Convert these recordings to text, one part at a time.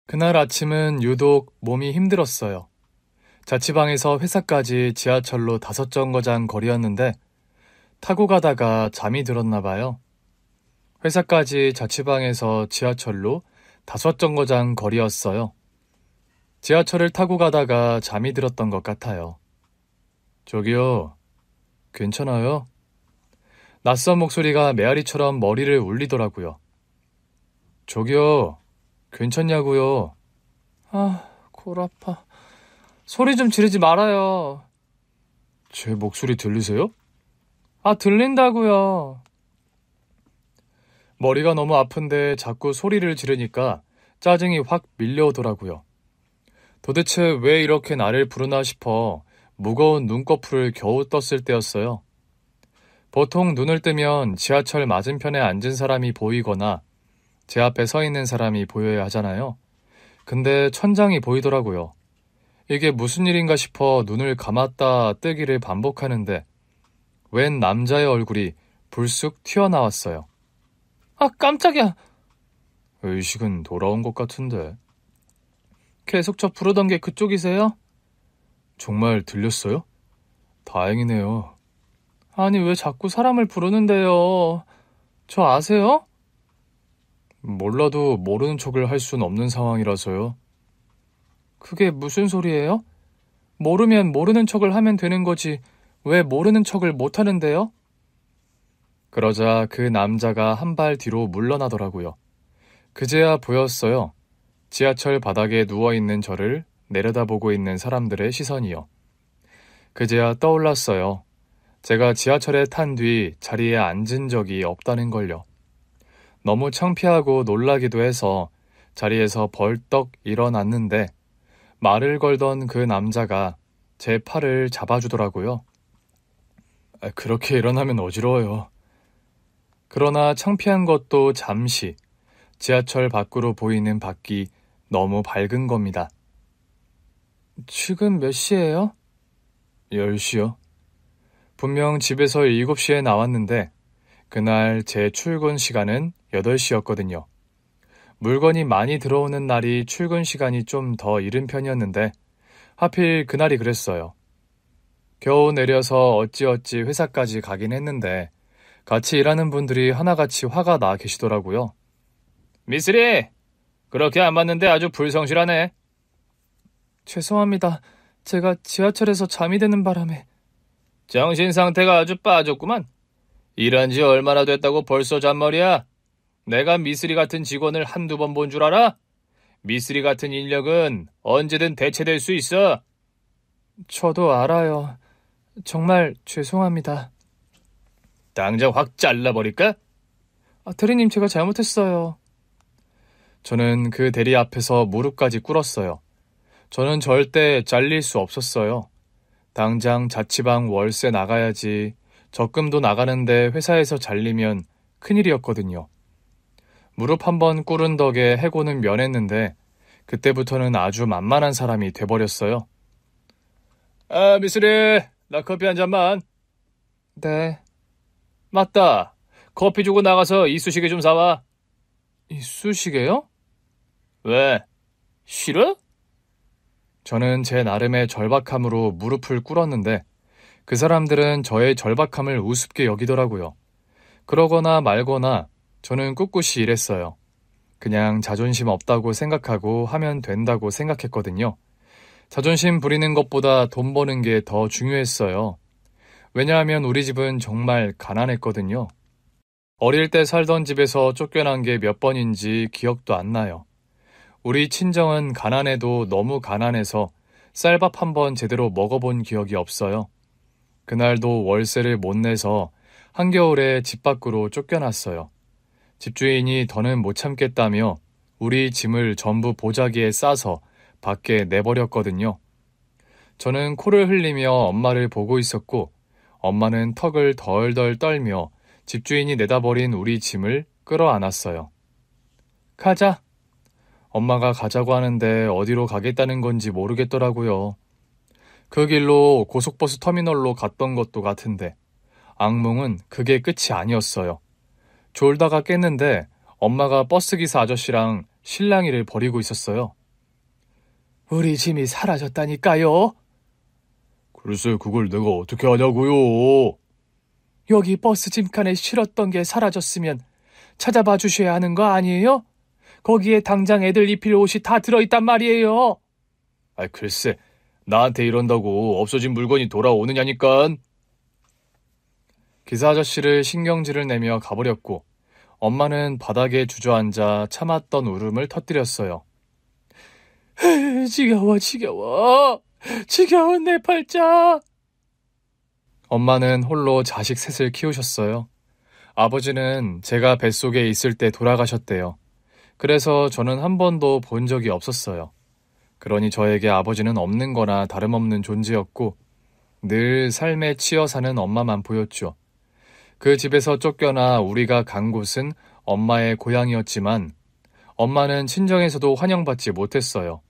그날 아침은 유독 몸이 힘들었어요. 자취방에서 회사까지 지하철로 5정거장 거리였는데 타고 가다가 잠이 들었나 봐요. 회사까지 자취방에서 지하철로 5정거장 거리였어요. 지하철을 타고 가다가 잠이 들었던 것 같아요. 저기요, 괜찮아요? 낯선 목소리가 메아리처럼 머리를 울리더라고요. 저기요, 괜찮냐고요? 아, 골 아파. 소리 좀 지르지 말아요. 제 목소리 들리세요? 아, 들린다고요. 머리가 너무 아픈데 자꾸 소리를 지르니까 짜증이 확 밀려오더라고요. 도대체 왜 이렇게 나를 부르나 싶어 무거운 눈꺼풀을 겨우 떴을 때였어요. 보통 눈을 뜨면 지하철 맞은편에 앉은 사람이 보이거나 제 앞에 서 있는 사람이 보여야 하잖아요. 근데 천장이 보이더라고요. 이게 무슨 일인가 싶어 눈을 감았다 뜨기를 반복하는데 웬 남자의 얼굴이 불쑥 튀어나왔어요. 아, 깜짝이야. 의식은 돌아온 것 같은데. 계속 저 부르던 게 그쪽이세요? 정말 들렸어요? 다행이네요. 아니, 왜 자꾸 사람을 부르는데요? 저 아세요? 몰라도 모르는 척을 할 순 없는 상황이라서요. 그게 무슨 소리예요? 모르면 모르는 척을 하면 되는 거지. 왜 모르는 척을 못 하는데요? 그러자 그 남자가 한 발 뒤로 물러나더라고요. 그제야 보였어요. 지하철 바닥에 누워있는 저를 내려다보고 있는 사람들의 시선이요. 그제야 떠올랐어요. 제가 지하철에 탄 뒤 자리에 앉은 적이 없다는 걸요. 너무 창피하고 놀라기도 해서 자리에서 벌떡 일어났는데 말을 걸던 그 남자가 제 팔을 잡아주더라고요. 그렇게 일어나면 어지러워요. 그러나 창피한 것도 잠시 지하철 밖으로 보이는 밖이 너무 밝은 겁니다. 지금 몇 시예요? 10시요. 분명 집에서 7시에 나왔는데 그날 제 출근 시간은 8시였거든요. 물건이 많이 들어오는 날이 출근 시간이 좀 더 이른 편이었는데 하필 그날이 그랬어요. 겨우 내려서 어찌어찌 회사까지 가긴 했는데 같이 일하는 분들이 하나같이 화가 나 계시더라고요. 미쓰리! 그렇게 안 봤는데 아주 불성실하네. 죄송합니다. 제가 지하철에서 잠이 드는 바람에. 정신 상태가 아주 빠졌구만. 일한 지 얼마나 됐다고 벌써 잔머리야? 내가 미쓰리 같은 직원을 한두 번 본 줄 알아? 미쓰리 같은 인력은 언제든 대체될 수 있어. 저도 알아요. 정말 죄송합니다. 당장 확 잘라버릴까? 대리님, 제가 잘못했어요. 저는 그 대리 앞에서 무릎까지 꿇었어요. 저는 절대 잘릴 수 없었어요. 당장 자취방 월세 나가야지. 적금도 나가는데 회사에서 잘리면 큰일이었거든요. 무릎 한번 꿇은 덕에 해고는 면했는데 그때부터는 아주 만만한 사람이 돼버렸어요. 아, 미쓰리, 나 커피 한 잔만. 네. 맞다. 커피 주고 나가서 이쑤시개 좀 사와. 이쑤시개요? 왜? 싫어? 저는 제 나름의 절박함으로 무릎을 꿇었는데 그 사람들은 저의 절박함을 우습게 여기더라고요. 그러거나 말거나 저는 꿋꿋이 일했어요. 그냥 자존심 없다고 생각하고 하면 된다고 생각했거든요. 자존심 부리는 것보다 돈 버는 게 더 중요했어요. 왜냐하면 우리 집은 정말 가난했거든요. 어릴 때 살던 집에서 쫓겨난 게 몇 번인지 기억도 안 나요. 우리 친정은 가난해도 너무 가난해서 쌀밥 한 번 제대로 먹어본 기억이 없어요. 그날도 월세를 못 내서 한겨울에 집 밖으로 쫓겨났어요. 집주인이 더는 못 참겠다며 우리 짐을 전부 보자기에 싸서 밖에 내버렸거든요. 저는 코를 흘리며 엄마를 보고 있었고 엄마는 턱을 덜덜 떨며 집주인이 내다버린 우리 짐을 끌어안았어요. 가자. 엄마가 가자고 하는데 어디로 가겠다는 건지 모르겠더라고요. 그 길로 고속버스 터미널로 갔던 것도 같은데 악몽은 그게 끝이 아니었어요. 졸다가 깼는데 엄마가 버스기사 아저씨랑 실랑이를 벌이고 있었어요. 우리 짐이 사라졌다니까요. 글쎄 그걸 내가 어떻게 하냐고요. 여기 버스 짐칸에 실었던 게 사라졌으면 찾아봐 주셔야 하는 거 아니에요? 거기에 당장 애들 입힐 옷이 다 들어있단 말이에요. 글쎄 나한테 이런다고 없어진 물건이 돌아오느냐니깐. 기사 아저씨를 신경질을 내며 가버렸고 엄마는 바닥에 주저앉아 참았던 울음을 터뜨렸어요. 지겨워 지겨운 내 팔자. 엄마는 홀로 자식 셋을 키우셨어요. 아버지는 제가 뱃속에 있을 때 돌아가셨대요. 그래서 저는 한 번도 본 적이 없었어요. 그러니 저에게 아버지는 없는 거나 다름없는 존재였고 늘 삶에 치여 사는 엄마만 보였죠. 그 집에서 쫓겨나 우리가 간 곳은 엄마의 고향이었지만 엄마는 친정에서도 환영받지 못했어요.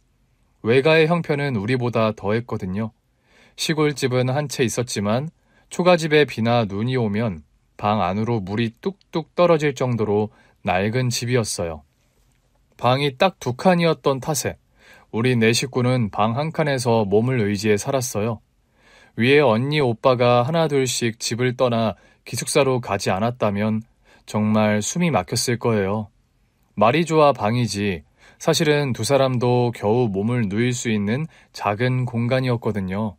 외가의 형편은 우리보다 더했거든요. 시골집은 한 채 있었지만 초가집에 비나 눈이 오면 방 안으로 물이 뚝뚝 떨어질 정도로 낡은 집이었어요. 방이 딱 2칸이었던 탓에 우리 4식구는 방 한 칸에서 몸을 의지해 살았어요. 위에 언니 오빠가 하나둘씩 집을 떠나 기숙사로 가지 않았다면 정말 숨이 막혔을 거예요. 말이 좋아 방이지 사실은 두 사람도 겨우 몸을 누일 수 있는 작은 공간이었거든요.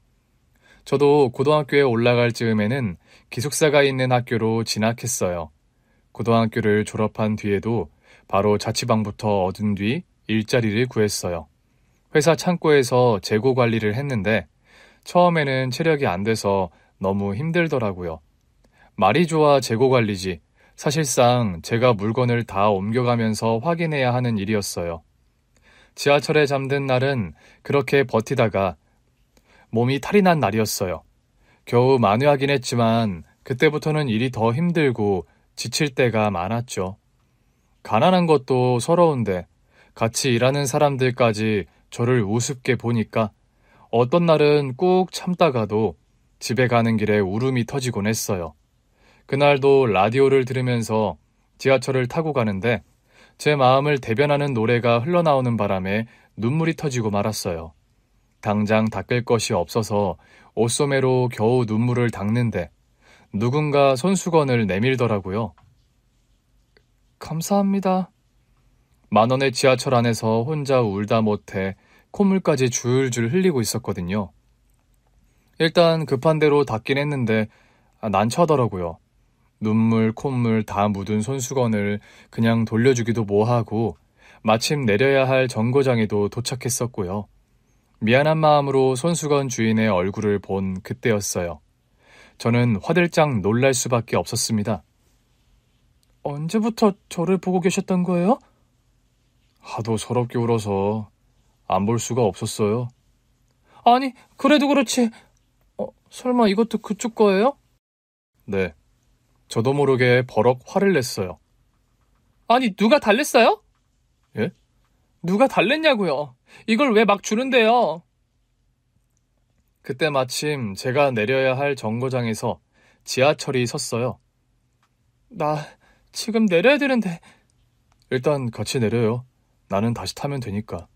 저도 고등학교에 올라갈 즈음에는 기숙사가 있는 학교로 진학했어요. 고등학교를 졸업한 뒤에도 바로 자취방부터 얻은 뒤 일자리를 구했어요. 회사 창고에서 재고 관리를 했는데 처음에는 체력이 안 돼서 너무 힘들더라고요. 말이 좋아 재고 관리지 사실상 제가 물건을 다 옮겨가면서 확인해야 하는 일이었어요. 지하철에 잠든 날은 그렇게 버티다가 몸이 탈이 난 날이었어요. 겨우 만회하긴 했지만 그때부터는 일이 더 힘들고 지칠 때가 많았죠. 가난한 것도 서러운데 같이 일하는 사람들까지 저를 우습게 보니까 어떤 날은 꾹 참다가도 집에 가는 길에 울음이 터지곤 했어요. 그날도 라디오를 들으면서 지하철을 타고 가는데 제 마음을 대변하는 노래가 흘러나오는 바람에 눈물이 터지고 말았어요. 당장 닦을 것이 없어서 옷소매로 겨우 눈물을 닦는데 누군가 손수건을 내밀더라고요. 감사합니다. 10,000원의 지하철 안에서 혼자 울다 못해 콧물까지 줄줄 흘리고 있었거든요. 일단 급한 대로 닦긴 했는데 난처하더라고요. 눈물, 콧물 다 묻은 손수건을 그냥 돌려주기도 뭐하고 마침 내려야 할 정거장에도 도착했었고요. 미안한 마음으로 손수건 주인의 얼굴을 본 그때였어요. 저는 화들짝 놀랄 수밖에 없었습니다. 언제부터 저를 보고 계셨던 거예요? 하도 서럽게 울어서 안 볼 수가 없었어요. 아니, 그래도 그렇지. 설마 이것도 그쪽 거예요? 네. 저도 모르게 버럭 화를 냈어요. 아니, 누가 달랬어요? 예? 누가 달랬냐고요. 이걸 왜 막 주는데요? 그때 마침 제가 내려야 할 정거장에서 지하철이 섰어요. 나 지금 내려야 되는데. 일단 같이 내려요. 나는 다시 타면 되니까.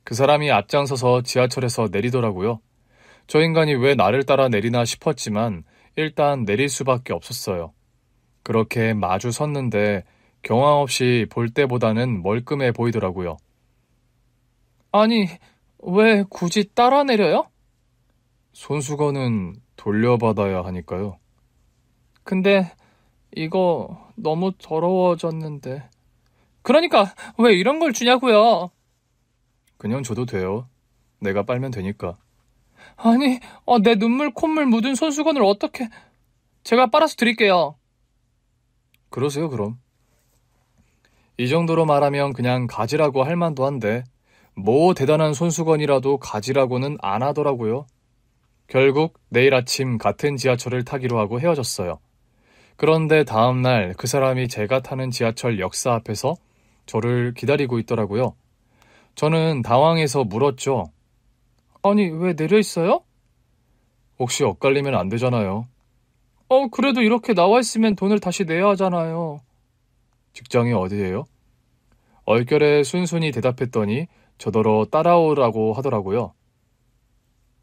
그 사람이 앞장서서 지하철에서 내리더라고요. 저 인간이 왜 나를 따라 내리나 싶었지만 일단 내릴 수밖에 없었어요. 그렇게 마주 섰는데 경황 없이 볼 때보다는 멀끔해 보이더라고요. 아니, 왜 굳이 따라 내려요? 손수건은 돌려받아야 하니까요. 근데 이거 너무 더러워졌는데. 그러니까 왜 이런 걸 주냐고요? 그냥 줘도 돼요. 내가 빨면 되니까. 아니, 내 눈물, 콧물 묻은 손수건을 어떻게... 제가 빨아서 드릴게요. 그러세요, 그럼. 이 정도로 말하면 그냥 가지라고 할 만도 한데 뭐 대단한 손수건이라도 가지라고는 안 하더라고요. 결국 내일 아침 같은 지하철을 타기로 하고 헤어졌어요. 그런데 다음날 그 사람이 제가 타는 지하철 역사 앞에서 저를 기다리고 있더라고요. 저는 당황해서 물었죠. 아니, 왜 내려 있어요? 혹시 엇갈리면 안 되잖아요. 그래도 이렇게 나와 있으면 돈을 다시 내야 하잖아요. 직장이 어디예요? 얼결에 순순히 대답했더니 저더러 따라오라고 하더라고요.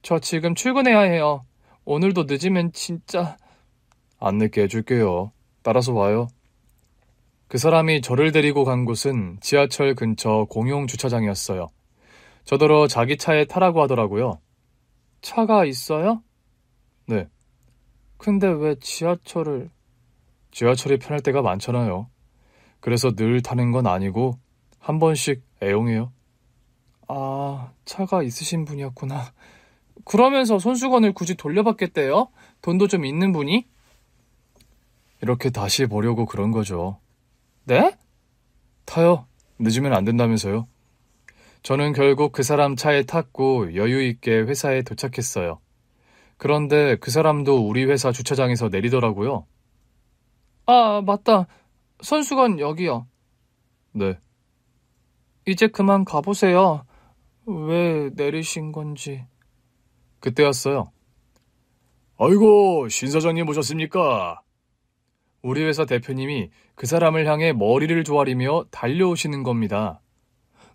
저 지금 출근해야 해요. 오늘도 늦으면 진짜... 안 늦게 해줄게요. 따라서 와요. 그 사람이 저를 데리고 간 곳은 지하철 근처 공용 주차장이었어요. 저더러 자기 차에 타라고 하더라고요. 차가 있어요? 네. 근데 왜 지하철이 편할 때가 많잖아요. 그래서 늘 타는 건 아니고 한 번씩 애용해요. 아, 차가 있으신 분이었구나. 그러면서 손수건을 굳이 돌려받겠대요? 돈도 좀 있는 분이? 이렇게 다시 보려고 그런 거죠. 네? 타요. 늦으면 안 된다면서요. 저는 결국 그 사람 차에 탔고 여유 있게 회사에 도착했어요. 그런데 그 사람도 우리 회사 주차장에서 내리더라고요. 아, 맞다. 손수건 여기요. 네. 이제 그만 가보세요. 왜 내리신 건지. 그때였어요. 아이고, 신 사장님 오셨습니까? 우리 회사 대표님이 그 사람을 향해 머리를 조아리며 달려오시는 겁니다.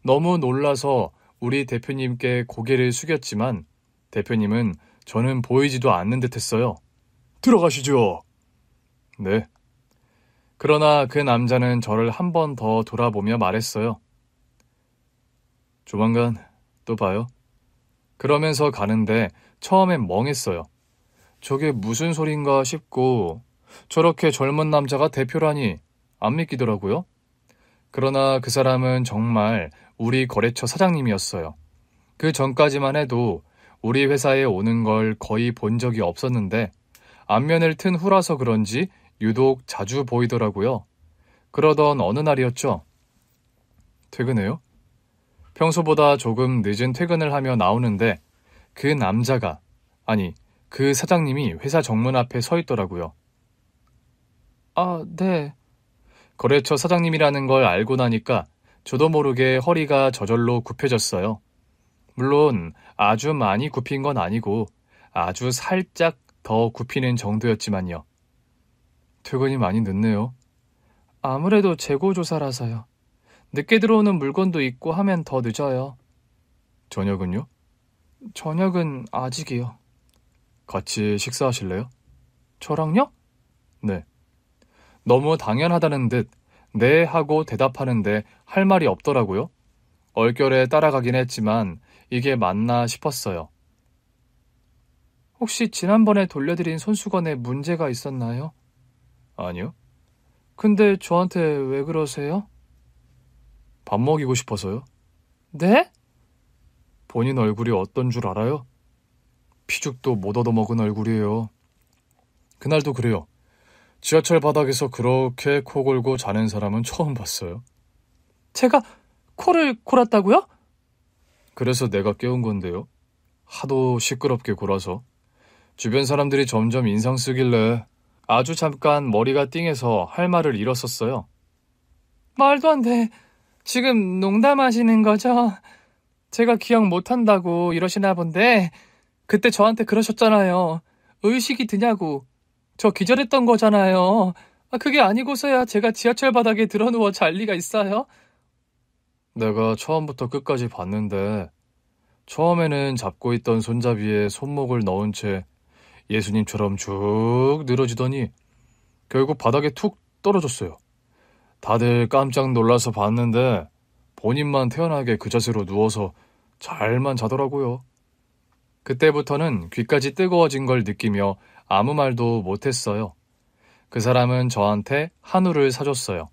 너무 놀라서 우리 대표님께 고개를 숙였지만 대표님은 저는 보이지도 않는 듯 했어요. 들어가시죠. 네. 그러나 그 남자는 저를 한 번 더 돌아보며 말했어요. 조만간 또 봐요. 그러면서 가는데 처음엔 멍했어요. 저게 무슨 소린가 싶고 저렇게 젊은 남자가 대표라니 안 믿기더라고요. 그러나 그 사람은 정말 우리 거래처 사장님이었어요. 그 전까지만 해도 우리 회사에 오는 걸 거의 본 적이 없었는데 안면을 튼 후라서 그런지 유독 자주 보이더라고요. 그러던 어느 날이었죠. 퇴근해요? 평소보다 조금 늦은 퇴근을 하며 나오는데 그 남자가, 아니, 그 사장님이 회사 정문 앞에 서 있더라고요. 아, 네. 거래처 사장님이라는 걸 알고 나니까 저도 모르게 허리가 저절로 굽혀졌어요. 물론 아주 많이 굽힌 건 아니고 아주 살짝 더 굽히는 정도였지만요. 퇴근이 많이 늦네요. 아무래도 재고조사라서요. 늦게 들어오는 물건도 있고 하면 더 늦어요. 저녁은요? 저녁은 아직이요. 같이 식사하실래요? 저랑요? 네. 너무 당연하다는 듯 네 하고 대답하는데 할 말이 없더라고요. 얼결에 따라가긴 했지만 이게 맞나 싶었어요. 혹시 지난번에 돌려드린 손수건에 문제가 있었나요? 아니요. 근데 저한테 왜 그러세요? 밥 먹이고 싶어서요. 네? 본인 얼굴이 어떤 줄 알아요? 피죽도 못 얻어먹은 얼굴이에요. 그날도 그래요. 지하철 바닥에서 그렇게 코 골고 자는 사람은 처음 봤어요. 제가 코를 골았다고요? 그래서 내가 깨운 건데요. 하도 시끄럽게 골아서. 주변 사람들이 점점 인상 쓰길래 아주 잠깐 머리가 띵해서 할 말을 잃었었어요. 말도 안 돼. 지금 농담하시는 거죠? 제가 기억 못한다고 이러시나 본데 그때 저한테 그러셨잖아요. 의식이 드냐고. 저 기절했던 거잖아요. 그게 아니고서야 제가 지하철 바닥에 드러누워 잘 리가 있어요? 내가 처음부터 끝까지 봤는데 처음에는 잡고 있던 손잡이에 손목을 넣은 채 예수님처럼 쭉 늘어지더니 결국 바닥에 툭 떨어졌어요. 다들 깜짝 놀라서 봤는데 본인만 태연하게 그 자세로 누워서 잘만 자더라고요. 그때부터는 귀까지 뜨거워진 걸 느끼며 아무 말도 못했어요. 그 사람은 저한테 한우를 사줬어요.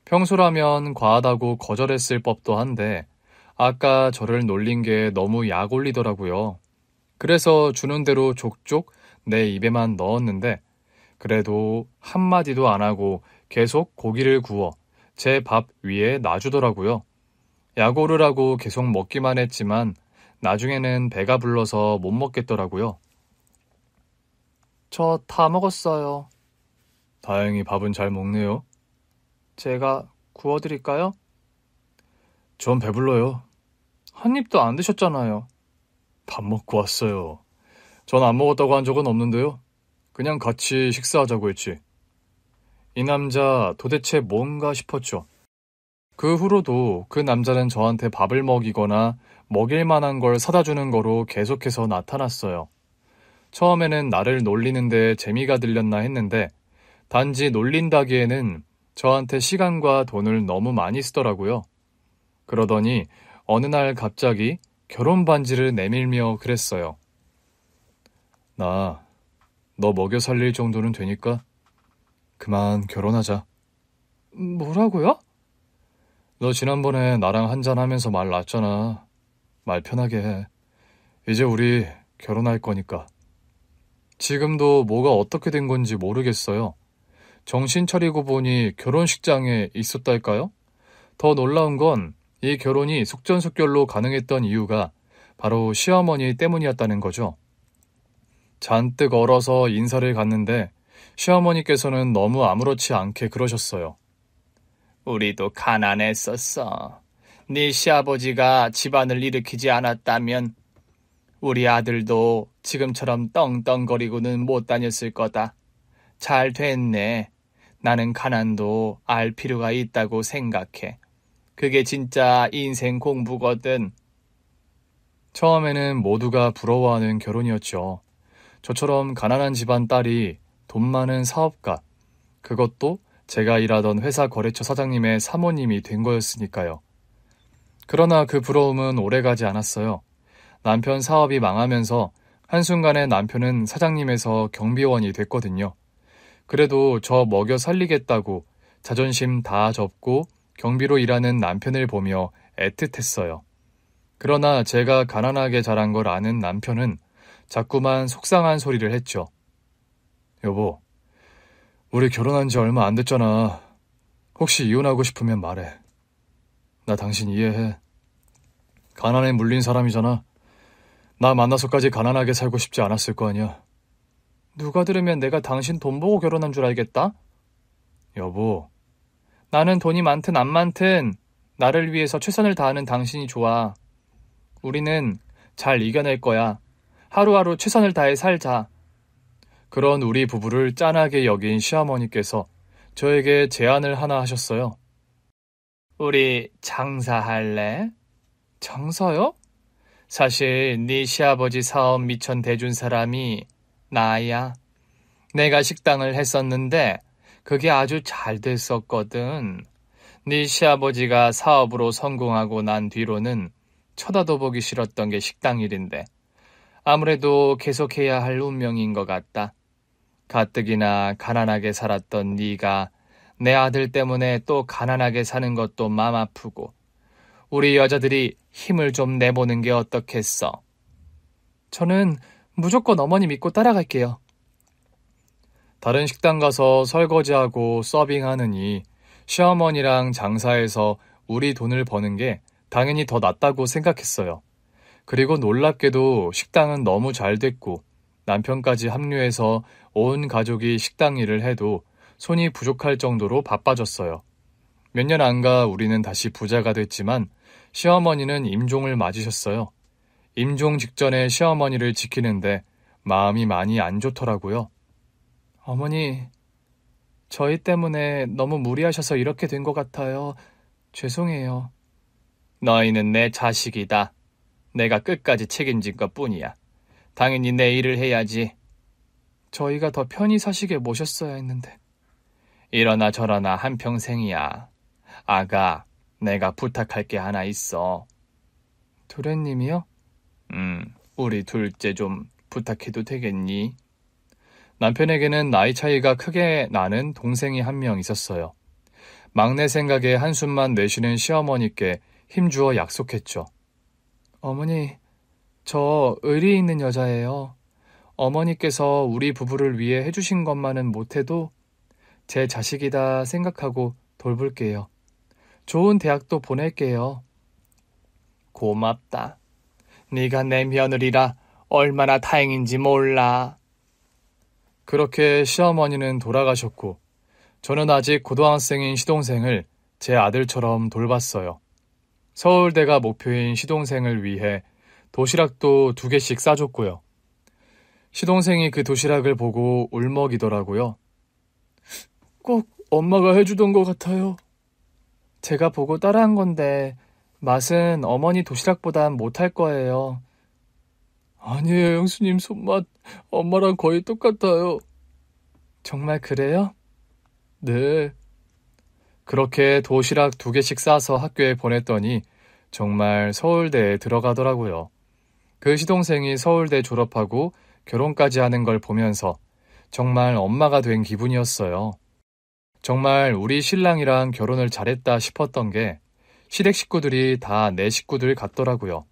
평소라면 과하다고 거절했을 법도 한데 아까 저를 놀린 게 너무 약 올리더라고요. 그래서 주는 대로 족족 내 입에만 넣었는데 그래도 한마디도 안 하고 계속 고기를 구워 제 밥 위에 놔주더라고요. 약 오르라고 계속 먹기만 했지만 나중에는 배가 불러서 못 먹겠더라고요. 저 다 먹었어요. 다행히 밥은 잘 먹네요. 제가 구워드릴까요? 전 배불러요. 한 입도 안 드셨잖아요. 밥 먹고 왔어요. 전 안 먹었다고 한 적은 없는데요. 그냥 같이 식사하자고 했지. 이 남자 도대체 뭔가 싶었죠. 그 후로도 그 남자는 저한테 밥을 먹이거나 먹일 만한 걸 사다 주는 거로 계속해서 나타났어요. 처음에는 나를 놀리는데 재미가 들렸나 했는데 단지 놀린다기에는 저한테 시간과 돈을 너무 많이 쓰더라고요. 그러더니 어느 날 갑자기 결혼 반지를 내밀며 그랬어요. 나 너 먹여 살릴 정도는 되니까 그만 결혼하자. 뭐라고요? 너 지난번에 나랑 한잔하면서 말 놨잖아. 말 편하게 해. 이제 우리 결혼할 거니까. 지금도 뭐가 어떻게 된 건지 모르겠어요. 정신 차리고 보니 결혼식장에 있었달까요? 더 놀라운 건 이 결혼이 속전속결로 가능했던 이유가 바로 시어머니 때문이었다는 거죠. 잔뜩 얼어서 인사를 갔는데 시어머니께서는 너무 아무렇지 않게 그러셨어요. 우리도 가난했었어. 네 시아버지가 집안을 일으키지 않았다면 우리 아들도 지금처럼 떵떵거리고는 못 다녔을 거다. 잘 됐네. 나는 가난도 알 필요가 있다고 생각해. 그게 진짜 인생 공부거든. 처음에는 모두가 부러워하는 결혼이었죠. 저처럼 가난한 집안 딸이 돈 많은 사업가, 그것도 제가 일하던 회사 거래처 사장님의 사모님이 된 거였으니까요. 그러나 그 부러움은 오래가지 않았어요. 남편 사업이 망하면서 한순간에 남편은 사장님에서 경비원이 됐거든요. 그래도 저 먹여 살리겠다고 자존심 다 접고 경비로 일하는 남편을 보며 애틋했어요. 그러나 제가 가난하게 자란 걸 아는 남편은 자꾸만 속상한 소리를 했죠. 여보, 우리 결혼한 지 얼마 안 됐잖아. 혹시 이혼하고 싶으면 말해. 나 당신 이해해. 가난에 물린 사람이잖아. 나 만나서까지 가난하게 살고 싶지 않았을 거 아니야. 누가 들으면 내가 당신 돈 보고 결혼한 줄 알겠다? 여보, 나는 돈이 많든 안 많든 나를 위해서 최선을 다하는 당신이 좋아. 우리는 잘 이겨낼 거야. 하루하루 최선을 다해 살자. 그런 우리 부부를 짠하게 여긴 시어머니께서 저에게 제안을 하나 하셨어요. 우리 장사할래? 장사요? 사실 네 시아버지 사업 미천 대준 사람이 나야. 내가 식당을 했었는데 그게 아주 잘 됐었거든. 네 시아버지가 사업으로 성공하고 난 뒤로는 쳐다도 보기 싫었던 게 식당 일인데 아무래도 계속해야 할 운명인 것 같다. 가뜩이나 가난하게 살았던 네가 내 아들 때문에 또 가난하게 사는 것도 맘 아프고 우리 여자들이 힘을 좀 내보는 게 어떻겠어? 저는 무조건 어머니 믿고 따라갈게요. 다른 식당 가서 설거지하고 서빙하느니 시어머니랑 장사해서 우리 돈을 버는 게 당연히 더 낫다고 생각했어요. 그리고 놀랍게도 식당은 너무 잘 됐고 남편까지 합류해서 온 가족이 식당 일을 해도 손이 부족할 정도로 바빠졌어요. 몇 년 안 가 우리는 다시 부자가 됐지만 시어머니는 임종을 맞으셨어요. 임종 직전에 시어머니를 지키는데 마음이 많이 안 좋더라고요. 어머니, 저희 때문에 너무 무리하셔서 이렇게 된 것 같아요. 죄송해요. 너희는 내 자식이다. 내가 끝까지 책임진 것뿐이야. 당연히 내 일을 해야지. 저희가 더 편히 사시게 모셨어야 했는데. 이러나 저러나 한평생이야. 아가, 내가 부탁할 게 하나 있어. 도련님이요? 우리 둘째 좀 부탁해도 되겠니? 남편에게는 나이 차이가 크게 나는 동생이 한 명 있었어요. 막내 생각에 한숨만 내쉬는 시어머니께 힘주어 약속했죠. 어머니, 저 의리 있는 여자예요. 어머니께서 우리 부부를 위해 해주신 것만은 못해도 제 자식이다 생각하고 돌볼게요. 좋은 대학도 보낼게요. 고맙다. 네가 내 며느리라 얼마나 다행인지 몰라. 그렇게 시어머니는 돌아가셨고 저는 아직 고등학생인 시동생을 제 아들처럼 돌봤어요. 서울대가 목표인 시동생을 위해 도시락도 2개씩 싸줬고요. 시동생이 그 도시락을 보고 울먹이더라고요. 꼭 엄마가 해주던 것 같아요. 제가 보고 따라한 건데 맛은 어머니 도시락보단 못할 거예요. 아니에요, 형수님 손맛 엄마랑 거의 똑같아요. 정말 그래요? 네. 그렇게 도시락 2개씩 싸서 학교에 보냈더니 정말 서울대에 들어가더라고요. 그 시동생이 서울대 졸업하고 결혼까지 하는 걸 보면서 정말 엄마가 된 기분이었어요. 정말 우리 신랑이랑 결혼을 잘했다 싶었던 게 시댁 식구들이 다 내 식구들 같더라고요.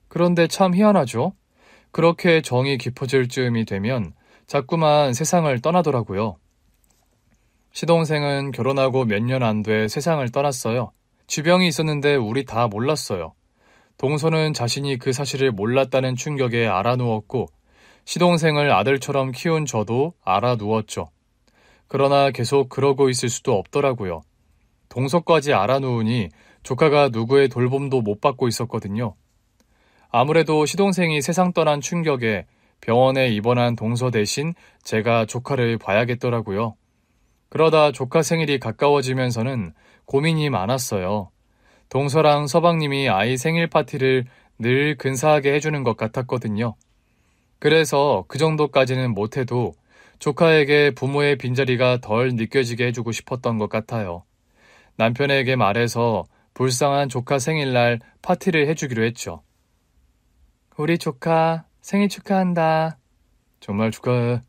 그런데 참 희한하죠? 그렇게 정이 깊어질 즈음이 되면 자꾸만 세상을 떠나더라고요. 시동생은 결혼하고 몇 년 안 돼 세상을 떠났어요. 쥐병이 있었는데 우리 다 몰랐어요. 동서는 자신이 그 사실을 몰랐다는 충격에 알아누웠고 시동생을 아들처럼 키운 저도 알아누웠죠. 그러나 계속 그러고 있을 수도 없더라고요. 동서까지 알아누우니 조카가 누구의 돌봄도 못 받고 있었거든요. 아무래도 시동생이 세상 떠난 충격에 병원에 입원한 동서 대신 제가 조카를 봐야겠더라고요. 그러다 조카 생일이 가까워지면서는 고민이 많았어요. 동서랑 서방님이 아이 생일 파티를 늘 근사하게 해주는 것 같았거든요. 그래서 그 정도까지는 못해도 조카에게 부모의 빈자리가 덜 느껴지게 해주고 싶었던 것 같아요. 남편에게 말해서 불쌍한 조카 생일날 파티를 해주기로 했죠. 우리 조카 생일 축하한다. 정말 축하해.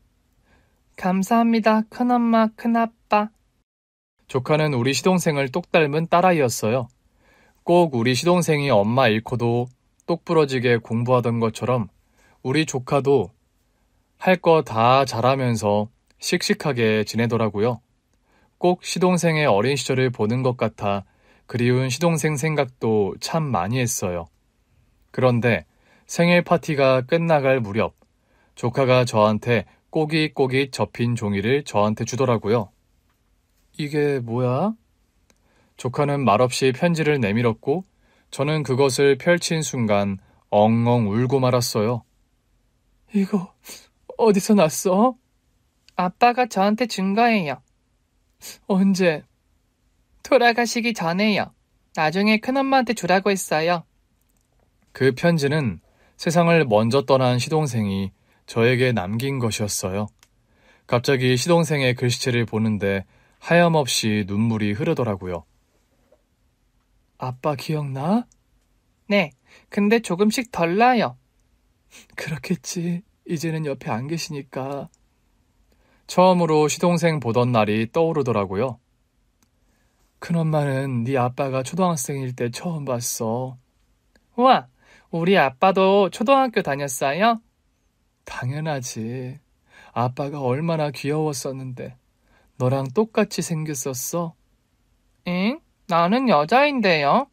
감사합니다, 큰엄마, 큰아빠. 조카는 우리 시동생을 똑 닮은 딸아이였어요. 꼭 우리 시동생이 엄마 잃고도 똑부러지게 공부하던 것처럼 우리 조카도 할 거 다 잘하면서 씩씩하게 지내더라고요. 꼭 시동생의 어린 시절을 보는 것 같아 그리운 시동생 생각도 참 많이 했어요. 그런데 생일 파티가 끝나갈 무렵 조카가 저한테 꼬깃꼬깃 접힌 종이를 저한테 주더라고요. 이게 뭐야? 조카는 말없이 편지를 내밀었고 저는 그것을 펼친 순간 엉엉 울고 말았어요. 이거 어디서 났어? 아빠가 저한테 준 거예요. 언제? 돌아가시기 전에요. 나중에 큰엄마한테 주라고 했어요. 그 편지는 세상을 먼저 떠난 시동생이 저에게 남긴 것이었어요. 갑자기 시동생의 글씨체를 보는데 하염없이 눈물이 흐르더라고요. 아빠 기억나? 네, 근데 조금씩 덜 나요. 그렇겠지. 이제는 옆에 안 계시니까. 처음으로 시동생 보던 날이 떠오르더라고요. 큰엄마는 네 아빠가 초등학생일 때 처음 봤어. 우와, 우리 아빠도 초등학교 다녔어요? 당연하지. 아빠가 얼마나 귀여웠었는데. 너랑 똑같이 생겼었어. 응? 나는 여자인데요.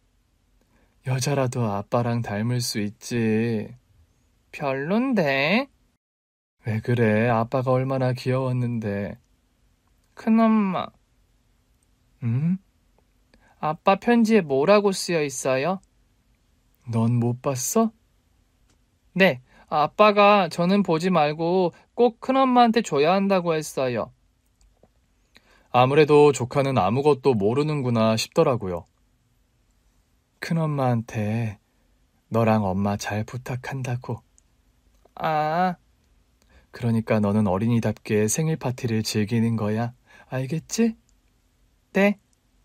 여자라도 아빠랑 닮을 수 있지. 별론데. 왜 그래? 아빠가 얼마나 귀여웠는데. 큰엄마. 응? 아빠 편지에 뭐라고 쓰여 있어요? 넌 못 봤어? 네, 아빠가 저는 보지 말고 꼭 큰엄마한테 줘야 한다고 했어요. 아무래도 조카는 아무것도 모르는구나 싶더라고요. 큰엄마한테 너랑 엄마 잘 부탁한다고. 아, 그러니까 너는 어린이답게 생일 파티를 즐기는 거야. 알겠지? 네,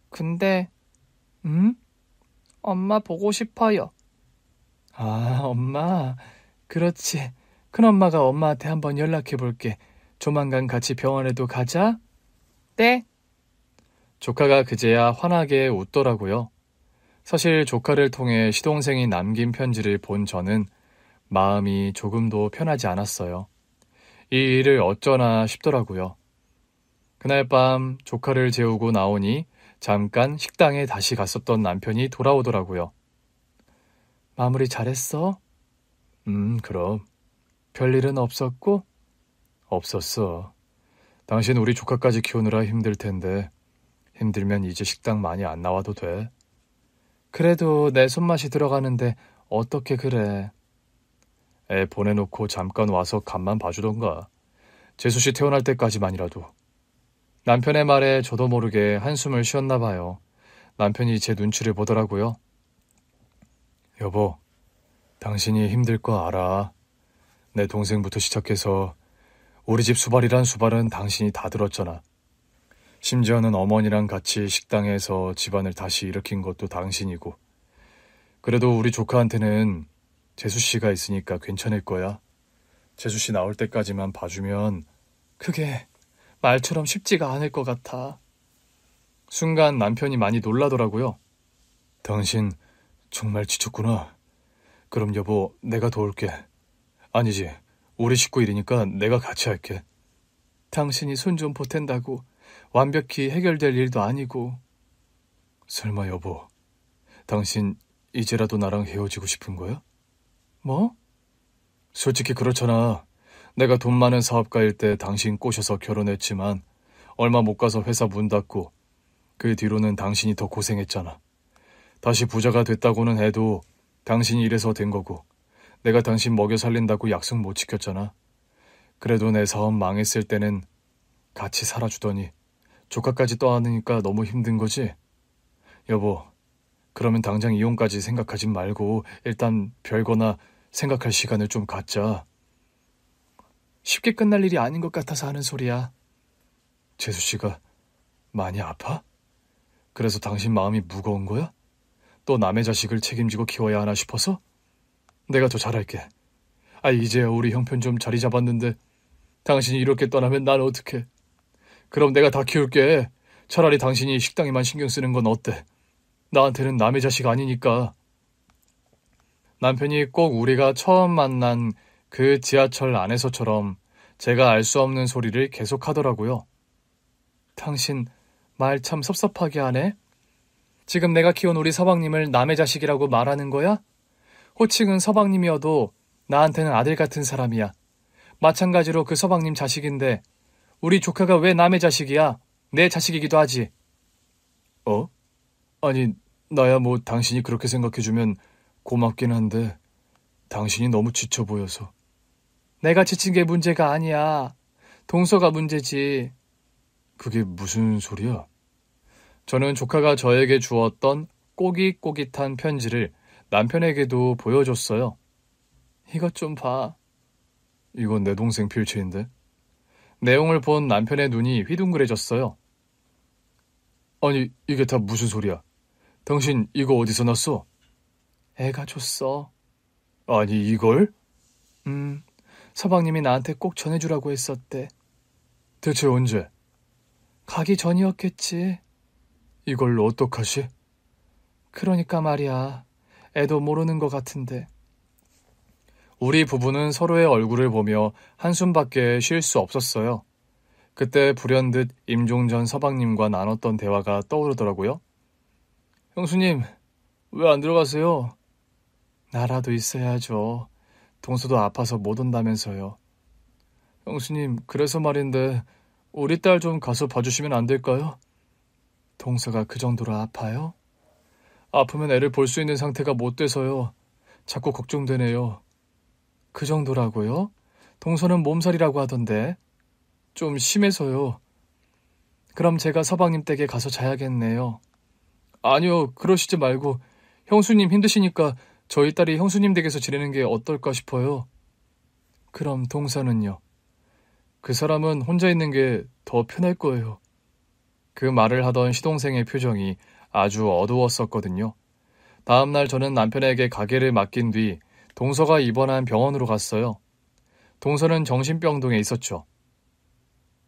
근데 엄마 보고 싶어요. 아, 엄마. 그렇지. 큰엄마가 엄마한테 한번 연락해 볼게. 조만간 같이 병원에도 가자. 네. 조카가 그제야 환하게 웃더라고요. 사실 조카를 통해 시동생이 남긴 편지를 본 저는 마음이 조금도 편하지 않았어요. 이 일을 어쩌나 싶더라고요. 그날 밤 조카를 재우고 나오니 잠깐 식당에 다시 갔었던 남편이 돌아오더라고요. 마무리 잘했어? 그럼. 별일은 없었고? 없었어. 당신 우리 조카까지 키우느라 힘들 텐데 힘들면 이제 식당 많이 안 나와도 돼. 그래도 내 손맛이 들어가는데 어떻게 그래. 애 보내놓고 잠깐 와서 간만 봐주던가. 재수씨 태어날 때까지만이라도. 남편의 말에 저도 모르게 한숨을 쉬었나 봐요. 남편이 제 눈치를 보더라고요. 여보, 당신이 힘들 거 알아. 내 동생부터 시작해서 우리 집 수발이란 수발은 당신이 다 들었잖아. 심지어는 어머니랑 같이 식당에서 집안을 다시 일으킨 것도 당신이고. 그래도 우리 조카한테는 재수씨가 있으니까 괜찮을 거야. 재수씨 나올 때까지만 봐주면. 그게 말처럼 쉽지가 않을 것 같아. 순간 남편이 많이 놀라더라고요. 당신 정말 지쳤구나. 그럼 여보, 내가 도울게. 아니지, 우리 식구 일이니까 내가 같이 할게. 당신이 손 좀 보탠다고 완벽히 해결될 일도 아니고. 설마 여보, 당신 이제라도 나랑 헤어지고 싶은 거야? 뭐? 솔직히 그렇잖아. 내가 돈 많은 사업가일 때 당신 꼬셔서 결혼했지만 얼마 못 가서 회사 문 닫고 그 뒤로는 당신이 더 고생했잖아. 다시 부자가 됐다고는 해도 당신이 이래서 된 거고 내가 당신 먹여 살린다고 약속 못 지켰잖아. 그래도 내 사업 망했을 때는 같이 살아주더니 조카까지 떠안으니까 너무 힘든 거지? 여보, 그러면 당장 이혼까지 생각하지 말고 일단 별거나 생각할 시간을 좀 갖자. 쉽게 끝날 일이 아닌 것 같아서 하는 소리야. 재수씨가 많이 아파? 그래서 당신 마음이 무거운 거야? 또 남의 자식을 책임지고 키워야 하나 싶어서? 내가 더 잘할게. 이제야 우리 형편 좀 자리 잡았는데 당신이 이렇게 떠나면 난 어떡해. 그럼 내가 다 키울게. 차라리 당신이 식당에만 신경 쓰는 건 어때? 나한테는 남의 자식 아니니까. 남편이 꼭 우리가 처음 만난 그 지하철 안에서처럼 제가 알 수 없는 소리를 계속하더라고요. 당신 말 참 섭섭하게 하네. 지금 내가 키운 우리 서방님을 남의 자식이라고 말하는 거야? 호칭은 서방님이어도 나한테는 아들 같은 사람이야. 마찬가지로 그 서방님 자식인데 우리 조카가 왜 남의 자식이야? 내 자식이기도 하지. 어? 아니, 나야 뭐 당신이 그렇게 생각해주면 고맙긴 한데 당신이 너무 지쳐 보여서. 내가 지친 게 문제가 아니야. 동서가 문제지. 그게 무슨 소리야? 저는 조카가 저에게 주었던 꼬깃꼬깃한 편지를 남편에게도 보여줬어요. 이것 좀 봐. 이건 내 동생 필체인데. 내용을 본 남편의 눈이 휘둥그레졌어요. 아니, 이게 다 무슨 소리야? 당신 이거 어디서 났어? 애가 줬어. 아니, 이걸? 서방님이 나한테 꼭 전해주라고 했었대. 대체 언제? 가기 전이었겠지. 이걸 어떡하시? 그러니까 말이야. 애도 모르는 것 같은데. 우리 부부는 서로의 얼굴을 보며 한숨밖에 쉴 수 없었어요. 그때 불현듯 임종전 서방님과 나눴던 대화가 떠오르더라고요. 형수님, 왜 안 들어가세요? 나라도 있어야죠. 동서도 아파서 못 온다면서요. 형수님, 그래서 말인데 우리 딸 좀 가서 봐주시면 안 될까요? 동서가 그 정도로 아파요? 아프면 애를 볼 수 있는 상태가 못 돼서요. 자꾸 걱정되네요. 그 정도라고요? 동서는 몸살이라고 하던데. 좀 심해서요. 그럼 제가 서방님 댁에 가서 자야겠네요. 아니요, 그러시지 말고 형수님 힘드시니까 저희 딸이 형수님 댁에서 지내는 게 어떨까 싶어요. 그럼 동서는요? 그 사람은 혼자 있는 게 더 편할 거예요. 그 말을 하던 시동생의 표정이 아주 어두웠었거든요. 다음날 저는 남편에게 가게를 맡긴 뒤 동서가 입원한 병원으로 갔어요. 동서는 정신병동에 있었죠.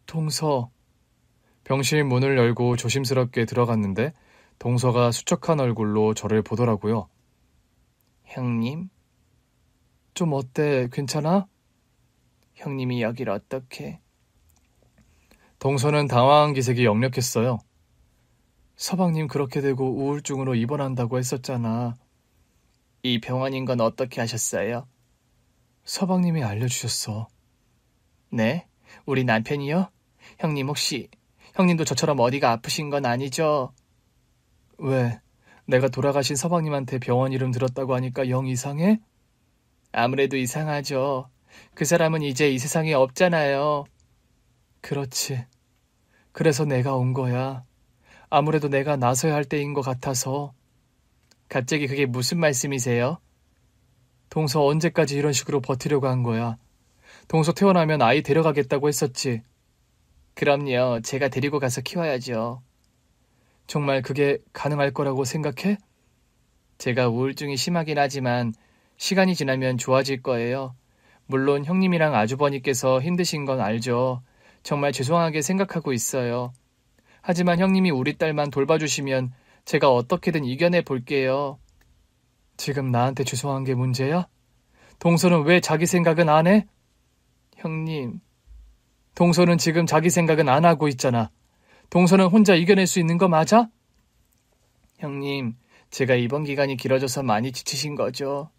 동서. 병실 문을 열고 조심스럽게 들어갔는데 동서가 수척한 얼굴로 저를 보더라고요. 형님? 좀 어때? 괜찮아? 형님이 여길 어떻게? 동서는 당황한 기색이 역력했어요. 서방님 그렇게 되고 우울증으로 입원한다고 했었잖아. 이 병원인 건 어떻게 하셨어요? 서방님이 알려주셨어. 네? 우리 남편이요? 형님 혹시 형님도 저처럼 어디가 아프신 건 아니죠? 왜? 내가 돌아가신 서방님한테 병원 이름 들었다고 하니까 영 이상해? 아무래도 이상하죠. 그 사람은 이제 이 세상에 없잖아요. 그렇지. 그래서 내가 온 거야. 아무래도 내가 나서야 할 때인 것 같아서. 갑자기 그게 무슨 말씀이세요? 동서 언제까지 이런 식으로 버티려고 한 거야? 동서 태어나면 아이 데려가겠다고 했었지. 그럼요. 제가 데리고 가서 키워야죠. 정말 그게 가능할 거라고 생각해? 제가 우울증이 심하긴 하지만 시간이 지나면 좋아질 거예요. 물론 형님이랑 아주버니께서 힘드신 건 알죠. 정말 죄송하게 생각하고 있어요. 하지만 형님이 우리 딸만 돌봐주시면 제가 어떻게든 이겨내 볼게요. 지금 나한테 죄송한 게 문제야? 동서는 왜 자기 생각은 안 해? 형님, 동서는 지금 자기 생각은 안 하고 있잖아. 동서는 혼자 이겨낼 수 있는 거 맞아? 형님, 제가 입원 기간이 길어져서 많이 지치신 거죠.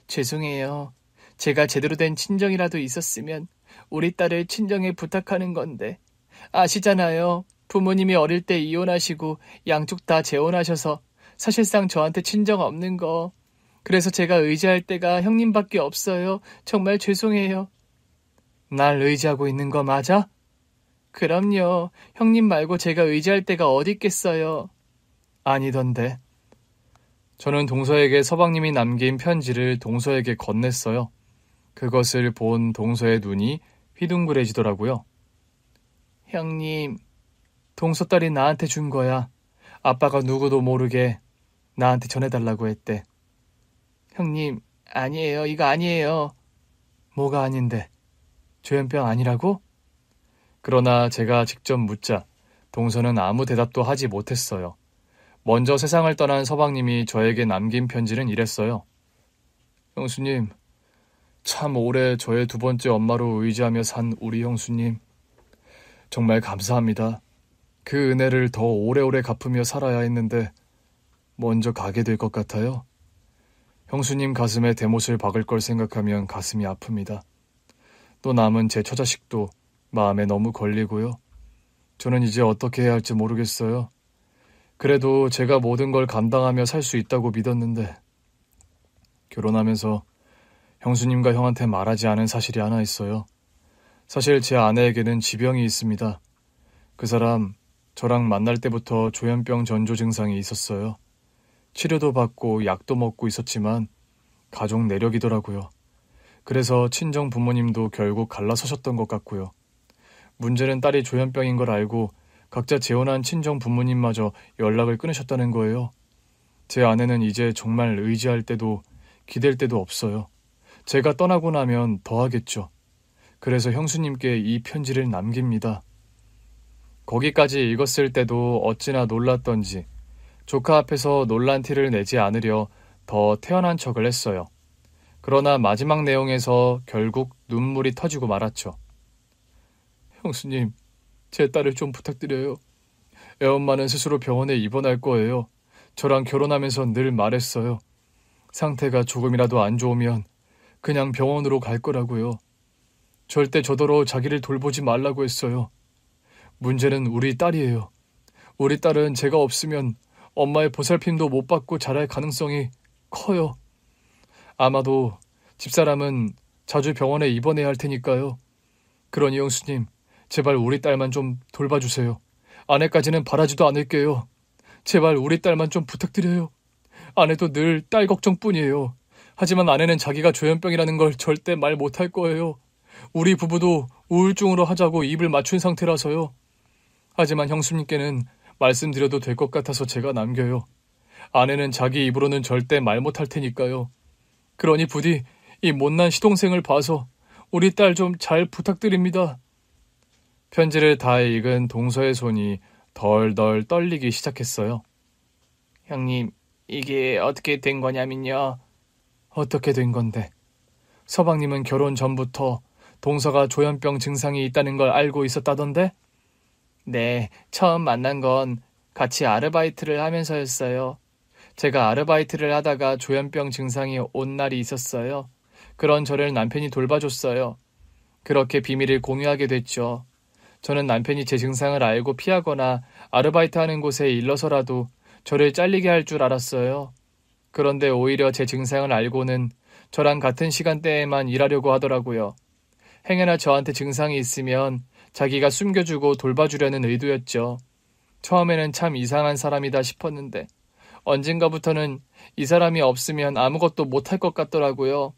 죄송해요. 제가 제대로 된 친정이라도 있었으면 우리 딸을 친정에 부탁하는 건데. 아시잖아요. 부모님이 어릴 때 이혼하시고 양쪽 다 재혼하셔서 사실상 저한테 친정 없는 거. 그래서 제가 의지할 때가 형님밖에 없어요. 정말 죄송해요. 날 의지하고 있는 거 맞아? 그럼요. 형님 말고 제가 의지할 때가 어디 있겠어요. 아니던데. 저는 동서에게 서방님이 남긴 편지를 동서에게 건넸어요. 그것을 본 동서의 눈이 휘둥그레지더라고요. 형님, 동서 딸이 나한테 준 거야. 아빠가 누구도 모르게 나한테 전해달라고 했대. 형님, 아니에요. 이거 아니에요. 뭐가 아닌데? 조현병 아니라고? 그러나 제가 직접 묻자 동서는 아무 대답도 하지 못했어요. 먼저 세상을 떠난 서방님이 저에게 남긴 편지는 이랬어요. 형수님, 참 오래 저의 두 번째 엄마로 의지하며 산 우리 형수님. 정말 감사합니다. 그 은혜를 더 오래오래 갚으며 살아야 했는데 먼저 가게 될 것 같아요. 형수님 가슴에 대못을 박을 걸 생각하면 가슴이 아픕니다. 또 남은 제 처자식도 마음에 너무 걸리고요. 저는 이제 어떻게 해야 할지 모르겠어요. 그래도 제가 모든 걸 감당하며 살 수 있다고 믿었는데 결혼하면서 형수님과 형한테 말하지 않은 사실이 하나 있어요. 사실 제 아내에게는 지병이 있습니다. 그 사람 저랑 만날 때부터 조현병 전조 증상이 있었어요. 치료도 받고 약도 먹고 있었지만 가족 내력이더라고요. 그래서 친정 부모님도 결국 갈라서셨던 것 같고요. 문제는 딸이 조현병인 걸 알고 각자 재혼한 친정 부모님마저 연락을 끊으셨다는 거예요. 제 아내는 이제 정말 의지할 때도 기댈 때도 없어요. 제가 떠나고 나면 더 하겠죠. 그래서 형수님께 이 편지를 남깁니다. 거기까지 읽었을 때도 어찌나 놀랐던지 조카 앞에서 놀란 티를 내지 않으려 더 태연한 척을 했어요. 그러나 마지막 내용에서 결국 눈물이 터지고 말았죠. 형수님, 제 딸을 좀 부탁드려요. 애엄마는 스스로 병원에 입원할 거예요. 저랑 결혼하면서 늘 말했어요. 상태가 조금이라도 안 좋으면 그냥 병원으로 갈 거라고요. 절대 저더러 자기를 돌보지 말라고 했어요. 문제는 우리 딸이에요. 우리 딸은 제가 없으면 엄마의 보살핌도 못 받고 자랄 가능성이 커요. 아마도 집사람은 자주 병원에 입원해야 할 테니까요. 그러니 형수님, 제발 우리 딸만 좀 돌봐주세요. 아내까지는 바라지도 않을게요. 제발 우리 딸만 좀 부탁드려요. 아내도 늘 딸 걱정뿐이에요. 하지만 아내는 자기가 조현병이라는 걸 절대 말 못할 거예요. 우리 부부도 우울증으로 하자고 입을 맞춘 상태라서요. 하지만 형수님께는 말씀드려도 될 것 같아서 제가 남겨요. 아내는 자기 입으로는 절대 말 못할 테니까요. 그러니 부디 이 못난 시동생을 봐서 우리 딸 좀 잘 부탁드립니다. 편지를 다 읽은 동서의 손이 덜덜 떨리기 시작했어요. 형님, 이게 어떻게 된 거냐면요. 어떻게 된 건데? 서방님은 결혼 전부터 동서가 조현병 증상이 있다는 걸 알고 있었다던데? 네, 처음 만난 건 같이 아르바이트를 하면서였어요. 제가 아르바이트를 하다가 조현병 증상이 온 날이 있었어요. 그런 저를 남편이 돌봐줬어요. 그렇게 비밀을 공유하게 됐죠. 저는 남편이 제 증상을 알고 피하거나 아르바이트하는 곳에 일러서라도 저를 잘리게 할 줄 알았어요. 그런데 오히려 제 증상을 알고는 저랑 같은 시간대에만 일하려고 하더라고요. 행여나 저한테 증상이 있으면 자기가 숨겨주고 돌봐주려는 의도였죠. 처음에는 참 이상한 사람이다 싶었는데 언젠가부터는 이 사람이 없으면 아무것도 못할 것 같더라고요.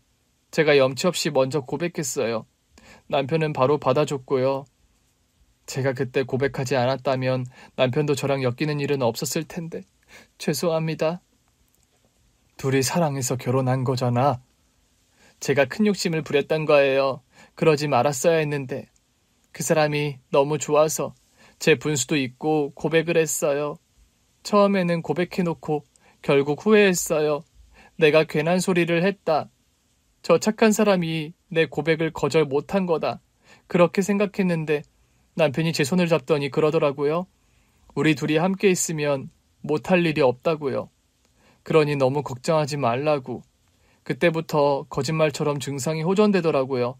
제가 염치 없이 먼저 고백했어요. 남편은 바로 받아줬고요. 제가 그때 고백하지 않았다면 남편도 저랑 엮이는 일은 없었을 텐데 죄송합니다. 둘이 사랑해서 결혼한 거잖아. 제가 큰 욕심을 부렸던 거예요. 그러지 말았어야 했는데 그 사람이 너무 좋아서 제 분수도 있고 고백을 했어요. 처음에는 고백해놓고 결국 후회했어요. 내가 괜한 소리를 했다. 저 착한 사람이 내 고백을 거절 못한 거다. 그렇게 생각했는데 남편이 제 손을 잡더니 그러더라고요. 우리 둘이 함께 있으면 못할 일이 없다고요. 그러니 너무 걱정하지 말라고. 그때부터 거짓말처럼 증상이 호전되더라고요.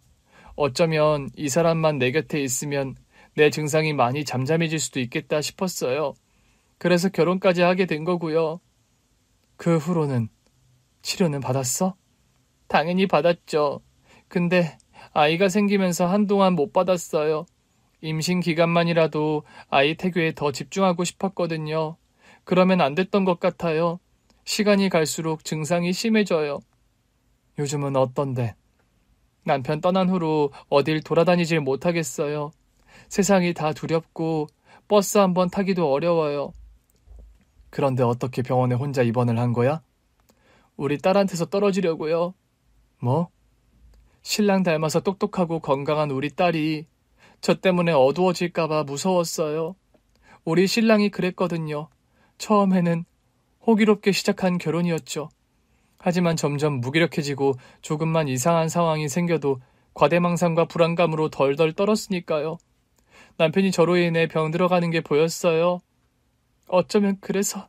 어쩌면 이 사람만 내 곁에 있으면 내 증상이 많이 잠잠해질 수도 있겠다 싶었어요. 그래서 결혼까지 하게 된 거고요. 그 후로는 치료는 받았어? 당연히 받았죠. 근데 아이가 생기면서 한동안 못 받았어요. 임신 기간만이라도 아이 태교에 더 집중하고 싶었거든요. 그러면 안 됐던 것 같아요. 시간이 갈수록 증상이 심해져요. 요즘은 어떤데? 남편 떠난 후로 어딜 돌아다니질 못하겠어요. 세상이 다 두렵고 버스 한번 타기도 어려워요. 그런데 어떻게 병원에 혼자 입원을 한 거야? 우리 딸한테서 떨어지려고요. 뭐? 신랑 닮아서 똑똑하고 건강한 우리 딸이 저 때문에 어두워질까봐 무서웠어요. 우리 신랑이 그랬거든요. 처음에는 호기롭게 시작한 결혼이었죠. 하지만 점점 무기력해지고 조금만 이상한 상황이 생겨도 과대망상과 불안감으로 덜덜 떨었으니까요. 남편이 저로 인해 병들어가는 게 보였어요. 어쩌면 그래서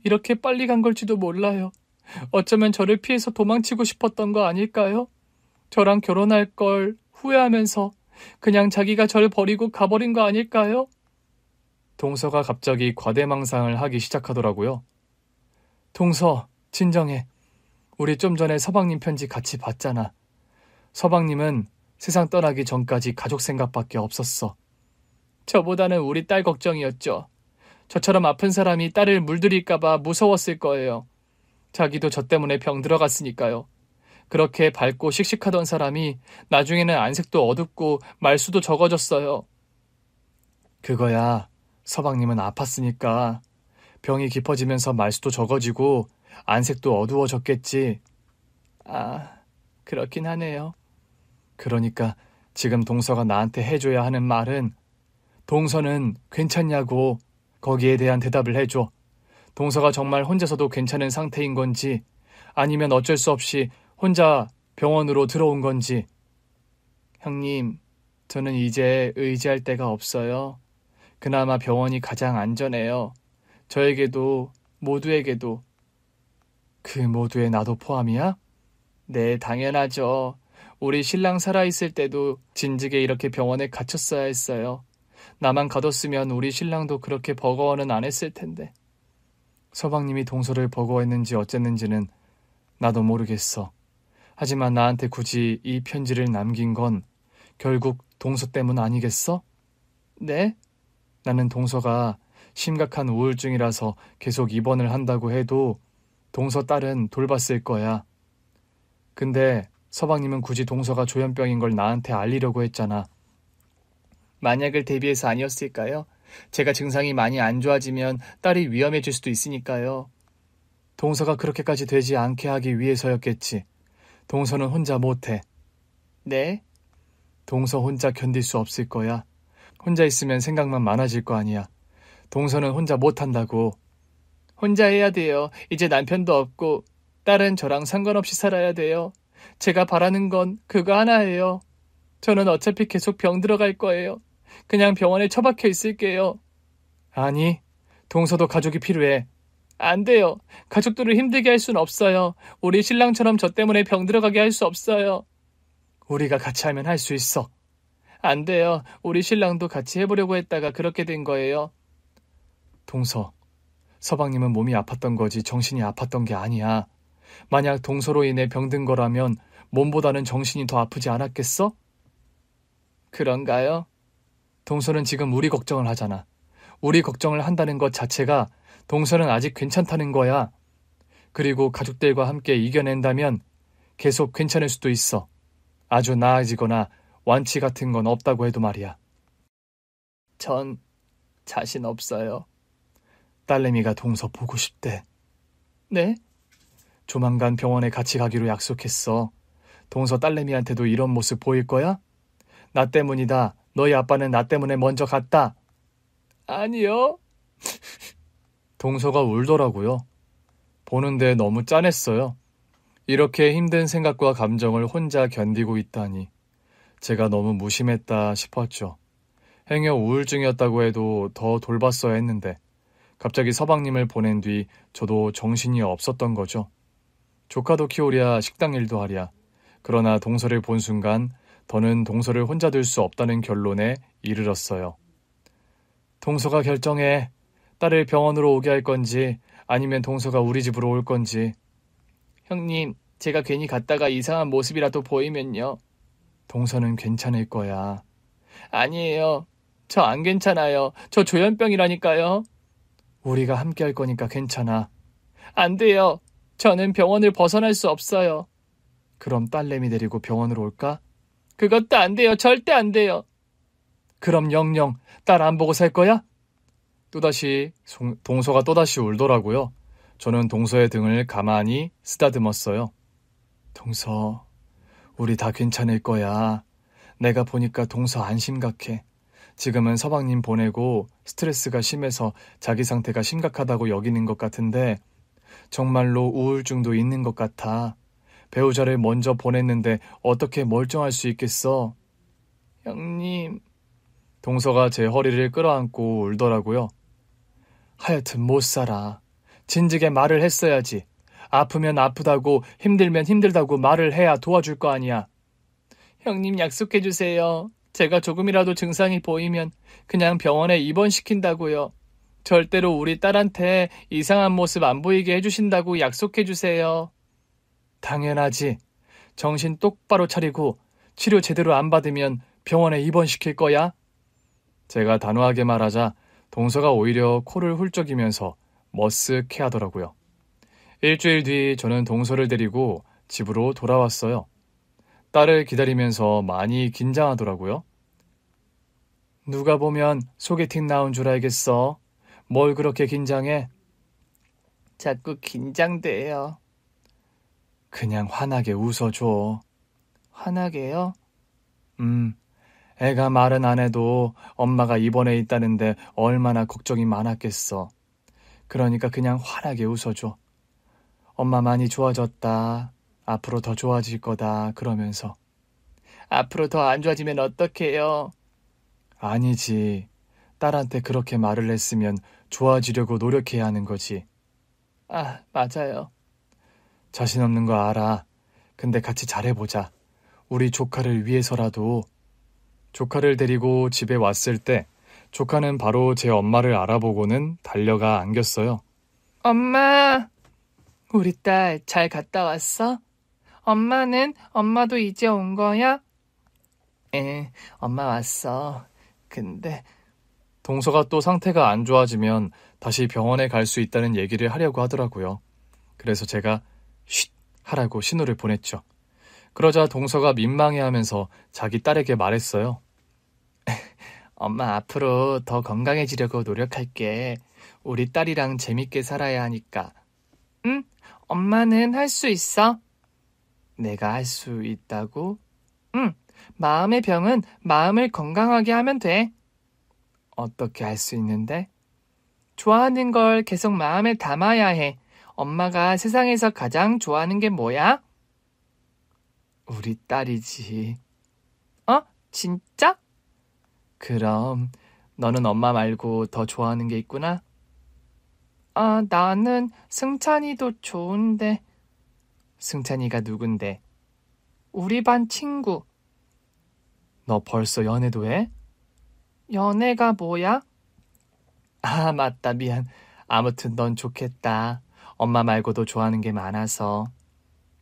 이렇게 빨리 간 걸지도 몰라요. 어쩌면 저를 피해서 도망치고 싶었던 거 아닐까요? 저랑 결혼할 걸 후회하면서 그냥 자기가 저를 버리고 가버린 거 아닐까요? 동서가 갑자기 과대망상을 하기 시작하더라고요. 동서, 진정해. 우리 좀 전에 서방님 편지 같이 봤잖아. 서방님은 세상 떠나기 전까지 가족 생각밖에 없었어. 저보다는 우리 딸 걱정이었죠. 저처럼 아픈 사람이 딸을 물들일까봐 무서웠을 거예요. 자기도 저 때문에 병 들어갔으니까요. 그렇게 밝고 씩씩하던 사람이 나중에는 안색도 어둡고 말수도 적어졌어요. 그거야, 서방님은 아팠으니까. 병이 깊어지면서 말수도 적어지고 안색도 어두워졌겠지. 아, 그렇긴 하네요. 그러니까 지금 동서가 나한테 해줘야 하는 말은 동서는 괜찮냐고 거기에 대한 대답을 해줘. 동서가 정말 혼자서도 괜찮은 상태인 건지 아니면 어쩔 수 없이 혼자 병원으로 들어온 건지. 형님, 저는 이제 의지할 데가 없어요. 그나마 병원이 가장 안전해요. 저에게도 모두에게도. 그 모두에 나도 포함이야? 네, 당연하죠. 우리 신랑 살아있을 때도 진즉에 이렇게 병원에 갇혔어야 했어요. 나만 가뒀으면 우리 신랑도 그렇게 버거워는 안 했을 텐데. 서방님이 동서를 버거워했는지 어쨌는지는 나도 모르겠어. 하지만 나한테 굳이 이 편지를 남긴 건 결국 동서 때문 아니겠어? 네? 나는 동서가 심각한 우울증이라서 계속 입원을 한다고 해도 동서 딸은 돌봤을 거야. 근데 서방님은 굳이 동서가 조현병인 걸 나한테 알리려고 했잖아. 만약을 대비해서 아니었을까요? 제가 증상이 많이 안 좋아지면 딸이 위험해질 수도 있으니까요. 동서가 그렇게까지 되지 않게 하기 위해서였겠지. 동서는 혼자 못해. 네? 동서 혼자 견딜 수 없을 거야. 혼자 있으면 생각만 많아질 거 아니야. 동서는 혼자 못한다고. 혼자 해야 돼요. 이제 남편도 없고 딸은 저랑 상관없이 살아야 돼요. 제가 바라는 건 그거 하나예요. 저는 어차피 계속 병 들어갈 거예요. 그냥 병원에 처박혀 있을게요. 아니, 동서도 가족이 필요해. 안 돼요. 가족들을 힘들게 할 순 없어요. 우리 신랑처럼 저 때문에 병 들어가게 할 수 없어요. 우리가 같이 하면 할 수 있어. 안 돼요. 우리 신랑도 같이 해보려고 했다가 그렇게 된 거예요. 동서, 서방님은 몸이 아팠던 거지 정신이 아팠던 게 아니야. 만약 동서로 인해 병든 거라면 몸보다는 정신이 더 아프지 않았겠어? 그런가요? 동서는 지금 우리 걱정을 하잖아. 우리 걱정을 한다는 것 자체가 동서는 아직 괜찮다는 거야. 그리고 가족들과 함께 이겨낸다면 계속 괜찮을 수도 있어. 아주 나아지거나 완치 같은 건 없다고 해도 말이야. 전 자신 없어요. 딸내미가 동서 보고 싶대. 네? 조만간 병원에 같이 가기로 약속했어. 동서 딸내미한테도 이런 모습 보일 거야? 나 때문이다. 너희 아빠는 나 때문에 먼저 갔다. 아니요. 동서가 울더라고요. 보는데 너무 짠했어요. 이렇게 힘든 생각과 감정을 혼자 견디고 있다니. 제가 너무 무심했다 싶었죠. 행여 우울증이었다고 해도 더 돌봤어야 했는데 갑자기 서방님을 보낸 뒤 저도 정신이 없었던 거죠. 조카도 키우랴 식당 일도 하랴. 그러나 동서를 본 순간 더는 동서를 혼자 둘 수 없다는 결론에 이르렀어요. 동서가 결정해. 딸을 병원으로 오게 할 건지 아니면 동서가 우리 집으로 올 건지. 형님, 제가 괜히 갔다가 이상한 모습이라도 보이면요. 동서는 괜찮을 거야. 아니에요. 저 안 괜찮아요. 저 조현병이라니까요. 우리가 함께 할 거니까 괜찮아. 안 돼요. 저는 병원을 벗어날 수 없어요. 그럼 딸내미 데리고 병원으로 올까? 그것도 안 돼요. 절대 안 돼요. 그럼 영영 딸 안 보고 살 거야? 동서가 또다시 울더라고요. 저는 동서의 등을 가만히 쓰다듬었어요. 동서, 우리 다 괜찮을 거야. 내가 보니까 동서 안 심각해. 지금은 서방님 보내고 스트레스가 심해서 자기 상태가 심각하다고 여기는 것 같은데 정말로 우울증도 있는 것 같아. 배우자를 먼저 보냈는데 어떻게 멀쩡할 수 있겠어? 형님. 동서가 제 허리를 끌어안고 울더라고요. 하여튼 못 살아. 진즉에 말을 했어야지. 아프면 아프다고 힘들면 힘들다고 말을 해야 도와줄 거 아니야. 형님 약속해 주세요. 제가 조금이라도 증상이 보이면 그냥 병원에 입원시킨다고요. 절대로 우리 딸한테 이상한 모습 안 보이게 해주신다고 약속해 주세요. 당연하지. 정신 똑바로 차리고 치료 제대로 안 받으면 병원에 입원시킬 거야. 제가 단호하게 말하자 동서가 오히려 코를 훌쩍이면서 머쓱해하더라고요. 일주일 뒤 저는 동서를 데리고 집으로 돌아왔어요. 딸을 기다리면서 많이 긴장하더라고요. 누가 보면 소개팅 나온 줄 알겠어. 뭘 그렇게 긴장해? 자꾸 긴장돼요. 그냥 환하게 웃어줘. 환하게요? 애가 말은 안 해도 엄마가 입원해 있다는데 얼마나 걱정이 많았겠어. 그러니까 그냥 환하게 웃어줘. 엄마 많이 좋아졌다. 앞으로 더 좋아질 거다. 그러면서. 앞으로 더 안 좋아지면 어떡해요? 아니지. 딸한테 그렇게 말을 했으면 좋아지려고 노력해야 하는 거지. 아, 맞아요. 자신 없는 거 알아. 근데 같이 잘해보자. 우리 조카를 위해서라도. 조카를 데리고 집에 왔을 때 조카는 바로 제 엄마를 알아보고는 달려가 안겼어요. 엄마! 우리 딸 잘 갔다 왔어? 엄마도 이제 온 거야? 엄마 왔어. 근데 동서가 또 상태가 안 좋아지면 다시 병원에 갈 수 있다는 얘기를 하려고 하더라고요. 그래서 제가 쉿 하라고 신호를 보냈죠. 그러자 동서가 민망해하면서 자기 딸에게 말했어요. 엄마 앞으로 더 건강해지려고 노력할게. 우리 딸이랑 재밌게 살아야 하니까. 응? 엄마는 할 수 있어? 내가 할 수 있다고? 응. 마음의 병은 마음을 건강하게 하면 돼. 어떻게 할 수 있는데? 좋아하는 걸 계속 마음에 담아야 해. 엄마가 세상에서 가장 좋아하는 게 뭐야? 우리 딸이지. 어? 진짜? 그럼 너는 엄마 말고 더 좋아하는 게 있구나? 아, 나는 승찬이도 좋은데. 승찬이가 누군데? 우리 반 친구. 너 벌써 연애도 해? 연애가 뭐야? 아, 맞다. 미안. 아무튼 넌 좋겠다. 엄마 말고도 좋아하는 게 많아서.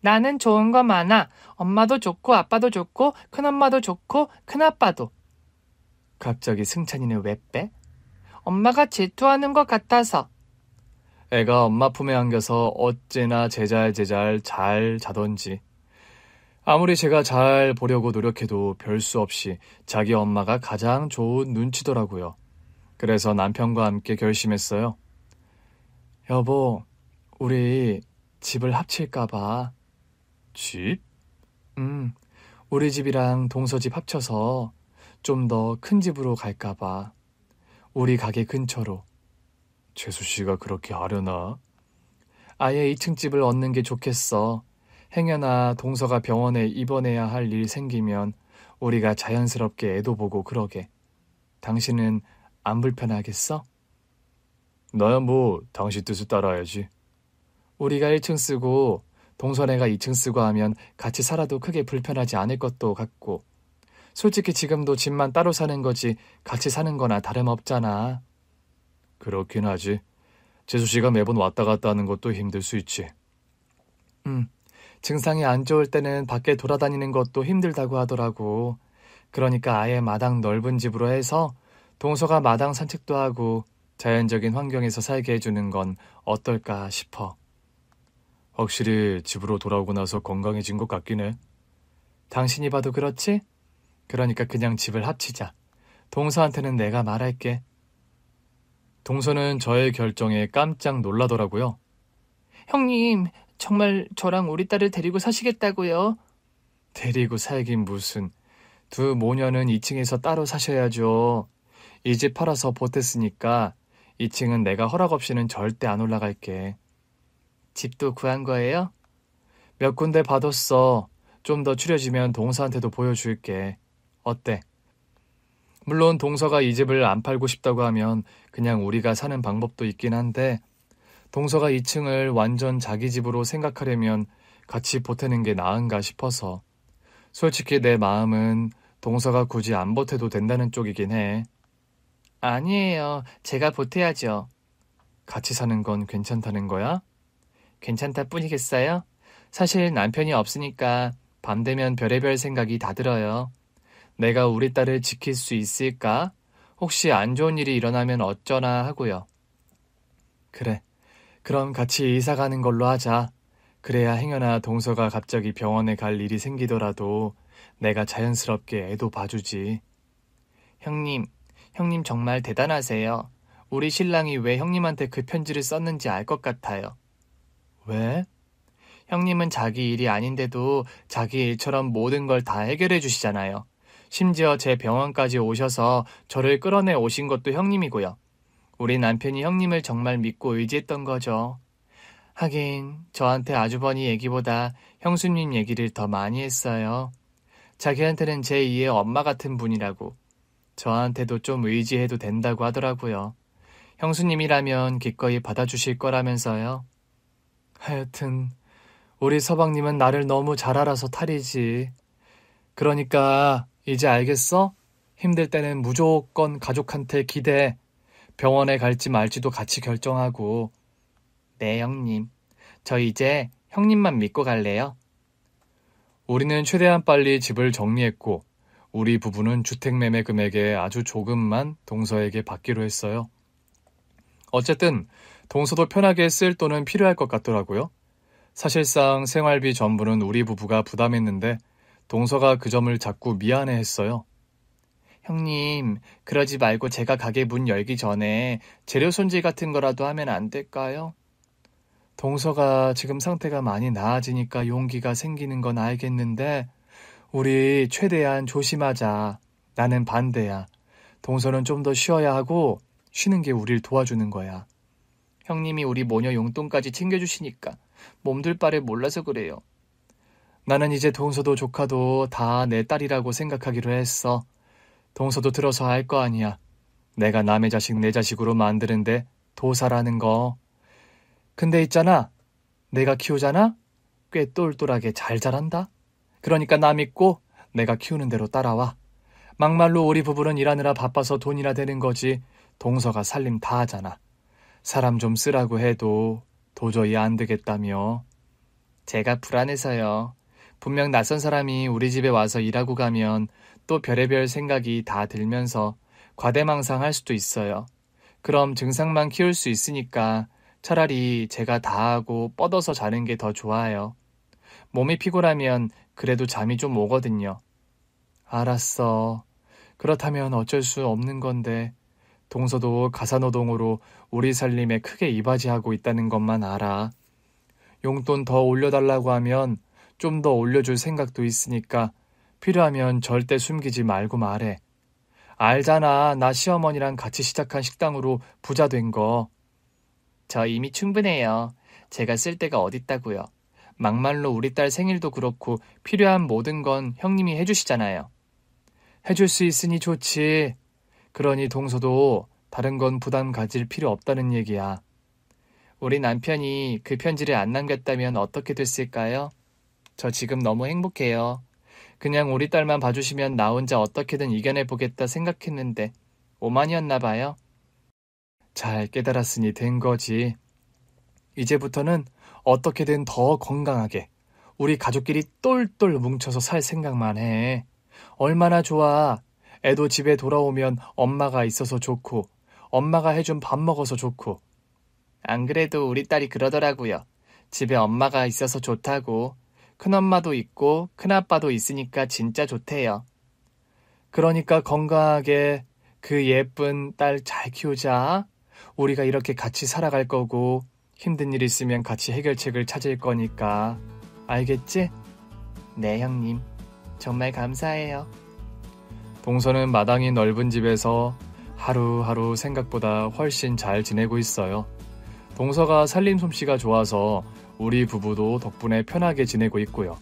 나는 좋은 거 많아. 엄마도 좋고 아빠도 좋고 큰엄마도 좋고 큰아빠도. 갑자기 승찬이는 왜 빼? 엄마가 질투하는 것 같아서. 애가 엄마 품에 안겨서 어째나 제잘제잘 잘 자던지. 아무리 제가 잘 보려고 노력해도 별 수 없이 자기 엄마가 가장 좋은 눈치더라고요. 그래서 남편과 함께 결심했어요. 여보, 우리 집을 합칠까 봐. 집? 우리 집이랑 동서 집 합쳐서 좀 더 큰 집으로 갈까 봐. 우리 가게 근처로. 재수 씨가 그렇게 하려나? 아예 2층 집을 얻는 게 좋겠어. 행여나 동서가 병원에 입원해야 할 일 생기면 우리가 자연스럽게 애도 보고 그러게. 당신은 안 불편하겠어? 나야 뭐 당신 뜻을 따라야지. 우리가 1층 쓰고 동서네가 2층 쓰고 하면 같이 살아도 크게 불편하지 않을 것도 같고. 솔직히 지금도 집만 따로 사는 거지 같이 사는 거나 다름없잖아. 그렇긴 하지. 재수씨가 매번 왔다 갔다 하는 것도 힘들 수 있지. 증상이 안 좋을 때는 밖에 돌아다니는 것도 힘들다고 하더라고. 그러니까 아예 마당 넓은 집으로 해서 동서가 마당 산책도 하고 자연적인 환경에서 살게 해주는 건 어떨까 싶어. 확실히 집으로 돌아오고 나서 건강해진 것 같긴 해. 당신이 봐도 그렇지? 그러니까 그냥 집을 합치자. 동서한테는 내가 말할게. 동서는 저의 결정에 깜짝 놀라더라고요. 형님, 정말 저랑 우리 딸을 데리고 사시겠다고요? 데리고 살긴 무슨. 두 모녀는 2층에서 따로 사셔야죠. 이 집 팔아서 보탰으니까 2층은 내가 허락 없이는 절대 안 올라갈게. 집도 구한 거예요? 몇 군데 봐뒀어. 좀 더 추려지면 동서한테도 보여줄게. 어때? 물론 동서가 이 집을 안 팔고 싶다고 하면 그냥 우리가 사는 방법도 있긴 한데 동서가 2층을 완전 자기 집으로 생각하려면 같이 보태는 게 나은가 싶어서. 솔직히 내 마음은 동서가 굳이 안 보태도 된다는 쪽이긴 해. 아니에요. 제가 보태야죠. 같이 사는 건 괜찮다는 거야? 괜찮다 뿐이겠어요? 사실 남편이 없으니까 밤 되면 별의별 생각이 다 들어요. 내가 우리 딸을 지킬 수 있을까? 혹시 안 좋은 일이 일어나면 어쩌나 하고요. 그래. 그럼 같이 이사 가는 걸로 하자. 그래야 행여나 동서가 갑자기 병원에 갈 일이 생기더라도 내가 자연스럽게 애도 봐주지. 형님 정말 대단하세요. 우리 신랑이 왜 형님한테 그 편지를 썼는지 알 것 같아요. 왜? 형님은 자기 일이 아닌데도 자기 일처럼 모든 걸 다 해결해 주시잖아요. 심지어 제 병원까지 오셔서 저를 끌어내 오신 것도 형님이고요. 우리 남편이 형님을 정말 믿고 의지했던 거죠. 하긴 저한테 아주버니 얘기보다 형수님 얘기를 더 많이 했어요. 자기한테는 제2의 엄마 같은 분이라고. 저한테도 좀 의지해도 된다고 하더라고요. 형수님이라면 기꺼이 받아주실 거라면서요. 하여튼 우리 서방님은 나를 너무 잘 알아서 탈이지. 그러니까 이제 알겠어? 힘들 때는 무조건 가족한테 기대. 병원에 갈지 말지도 같이 결정하고. 네, 형님. 저 이제 형님만 믿고 갈래요. 우리는 최대한 빨리 집을 정리했고 우리 부부는 주택매매 금액의 아주 조금만 동서에게 받기로 했어요. 어쨌든 동서도 편하게 쓸 돈은 필요할 것 같더라고요. 사실상 생활비 전부는 우리 부부가 부담했는데 동서가 그 점을 자꾸 미안해했어요. 형님, 그러지 말고 제가 가게 문 열기 전에 재료 손질 같은 거라도 하면 안 될까요? 동서가 지금 상태가 많이 나아지니까 용기가 생기는 건 알겠는데 우리 최대한 조심하자. 나는 반대야. 동서는 좀 더 쉬어야 하고 쉬는 게 우릴 도와주는 거야. 형님이 우리 모녀 용돈까지 챙겨주시니까 몸둘 바를 몰라서 그래요. 나는 이제 동서도 조카도 다 내 딸이라고 생각하기로 했어. 동서도 들어서 알 거 아니야. 내가 남의 자식 내 자식으로 만드는데 도사라는 거. 근데 있잖아. 내가 키우잖아? 꽤 똘똘하게 잘 자란다. 그러니까 나 믿고 내가 키우는 대로 따라와. 막말로 우리 부부는 일하느라 바빠서 돈이나 되는 거지. 동서가 살림 다 하잖아. 사람 좀 쓰라고 해도 도저히 안 되겠다며. 제가 불안해서요. 분명 낯선 사람이 우리 집에 와서 일하고 가면 또 별의별 생각이 다 들면서 과대망상할 수도 있어요. 그럼 증상만 키울 수 있으니까 차라리 제가 다 하고 뻗어서 자는 게 더 좋아요. 몸이 피곤하면 그래도 잠이 좀 오거든요. 알았어. 그렇다면 어쩔 수 없는 건데 동서도 가사노동으로 우리 살림에 크게 이바지하고 있다는 것만 알아. 용돈 더 올려달라고 하면 좀 더 올려줄 생각도 있으니까 필요하면 절대 숨기지 말고 말해. 알잖아, 나 시어머니랑 같이 시작한 식당으로 부자 된 거. 저 이미 충분해요. 제가 쓸 데가 어딨다고요. 막말로 우리 딸 생일도 그렇고 필요한 모든 건 형님이 해주시잖아요. 해줄 수 있으니 좋지. 그러니 동서도 다른 건 부담 가질 필요 없다는 얘기야. 우리 남편이 그 편지를 안 남겼다면 어떻게 됐을까요? 저 지금 너무 행복해요. 그냥 우리 딸만 봐주시면 나 혼자 어떻게든 이겨내보겠다 생각했는데 오만이었나 봐요. 잘 깨달았으니 된 거지. 이제부터는 어떻게든 더 건강하게 우리 가족끼리 똘똘 뭉쳐서 살 생각만 해. 얼마나 좋아. 애도 집에 돌아오면 엄마가 있어서 좋고 엄마가 해준 밥 먹어서 좋고. 안 그래도 우리 딸이 그러더라고요. 집에 엄마가 있어서 좋다고. 큰엄마도 있고 큰아빠도 있으니까 진짜 좋대요. 그러니까 건강하게 그 예쁜 딸 잘 키우자. 우리가 이렇게 같이 살아갈 거고 힘든 일 있으면 같이 해결책을 찾을 거니까. 알겠지? 네, 형님. 정말 감사해요. 동서는 마당이 넓은 집에서 하루하루 생각보다 훨씬 잘 지내고 있어요. 동서가 살림 솜씨가 좋아서 우리 부부도 덕분에 편하게 지내고 있고요.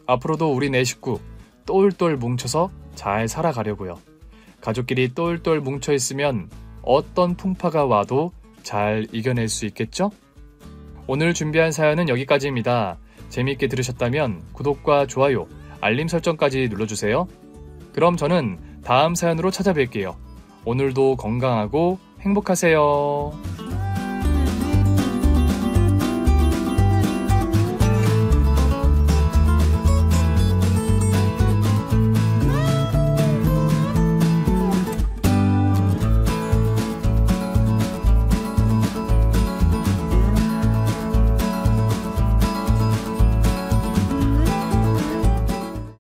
앞으로도 우리 네 식구 똘똘 뭉쳐서 잘 살아가려고요. 가족끼리 똘똘 뭉쳐있으면 어떤 풍파가 와도 잘 이겨낼 수 있겠죠? 오늘 준비한 사연은 여기까지입니다. 재미있게 들으셨다면 구독과 좋아요, 알림 설정까지 눌러주세요. 그럼 저는 다음 사연으로 찾아뵐게요. 오늘도 건강하고 행복하세요.